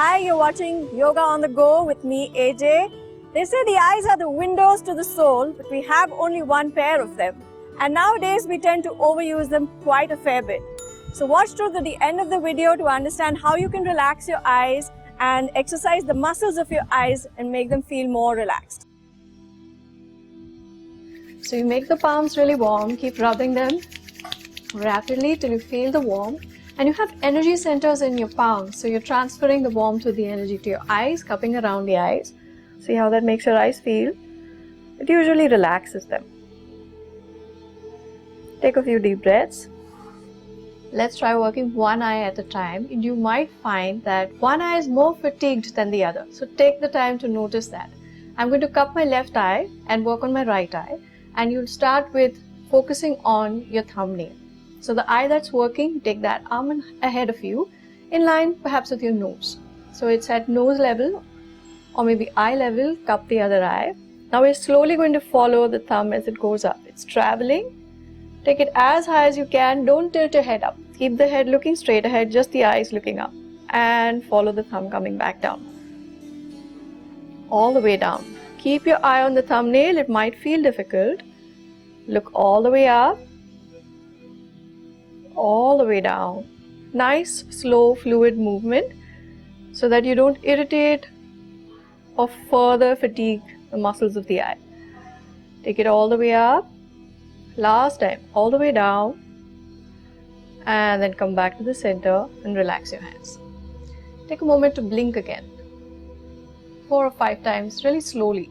Hi, you're watching Yoga on the Go with me, AJ. They say the eyes are the windows to the soul, but we have only one pair of them. And nowadays we tend to overuse them quite a fair bit. So watch through to the end of the video to understand how you can relax your eyes and exercise the muscles of your eyes and make them feel more relaxed. So you make the palms really warm, keep rubbing them rapidly till you feel the warmth. And you have energy centers in your palms, so you're transferring the warmth of the energy to your eyes, cupping around the eyes. See how that makes your eyes feel? It usually relaxes them. Take a few deep breaths. Let's try working one eye at a time. And you might find that one eye is more fatigued than the other. So take the time to notice that. I'm going to cup my left eye and work on my right eye. And you'll start with focusing on your thumbnail. So the eye that's working, take that arm ahead of you, in line perhaps with your nose. So it's at nose level or maybe eye level, cup the other eye. Now we're slowly going to follow the thumb as it goes up. It's traveling. Take it as high as you can. Don't tilt your head up. Keep the head looking straight ahead, just the eyes looking up. And follow the thumb coming back down. All the way down. Keep your eye on the thumbnail. It might feel difficult. Look all the way up. All the way down. Nice, slow, fluid movement so that you don't irritate or further fatigue the muscles of the eye. Take it all the way up. Last time, all the way down. And then come back to the center and relax your hands. Take a moment to blink again. 4 or 5 times, really slowly.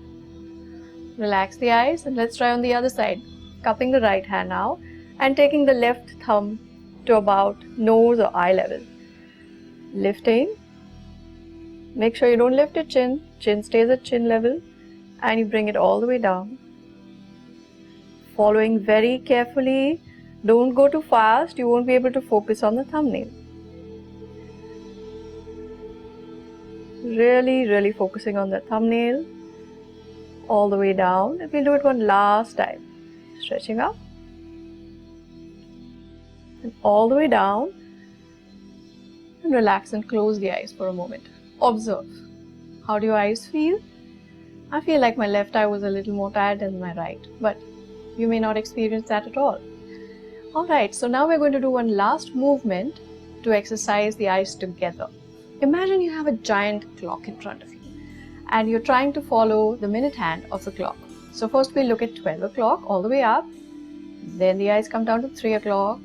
Relax the eyes and let's try on the other side. Cupping the right hand now and taking the left thumb to about nose or eye level. Lifting. Make sure you don't lift your chin. Chin stays at chin level. And you bring it all the way down. Following very carefully. Don't go too fast. You won't be able to focus on the thumbnail. Really focusing on the thumbnail. All the way down. And we'll do it one last time. Stretching up. And all the way down. And relax and close the eyes for a moment. Observe. How do your eyes feel? I feel like my left eye was a little more tired than my right, but you may not experience that at all. Alright, so now we're going to do one last movement to exercise the eyes together. Imagine you have a giant clock in front of you and you're trying to follow the minute hand of the clock. So first we'll look at 12 o'clock all the way up. Then the eyes come down to 3 o'clock.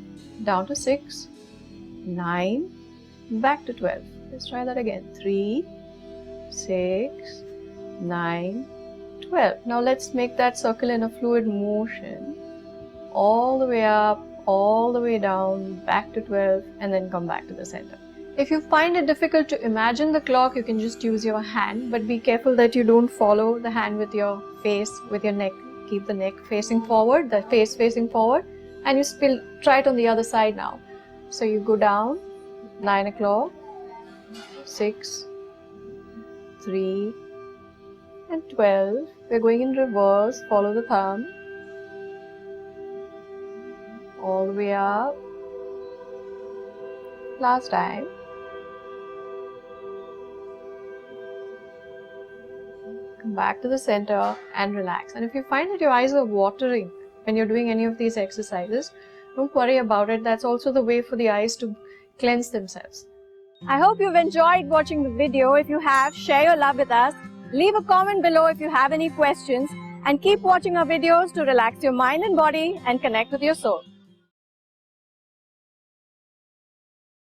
Down to 6, 9, back to 12. Let's try that again. 3, 6, 9, 12. Now let's make that circle in a fluid motion. All the way up, all the way down, back to 12 and then come back to the center. If you find it difficult to imagine the clock, you can just use your hand, but be careful that you don't follow the hand with your face, with your neck. Keep the neck facing forward, the face facing forward. And you try it on the other side now. So you go down, 9 o'clock, 6, 3, and 12. We're going in reverse, follow the thumb. All the way up. Last time. Come back to the center and relax. And if you find that your eyes are watering, when you're doing any of these exercises, don't worry about it. That's also the way for the eyes to cleanse themselves. I hope you've enjoyed watching the video. If you have, share your love with us. Leave a comment below if you have any questions. And keep watching our videos to relax your mind and body and connect with your soul.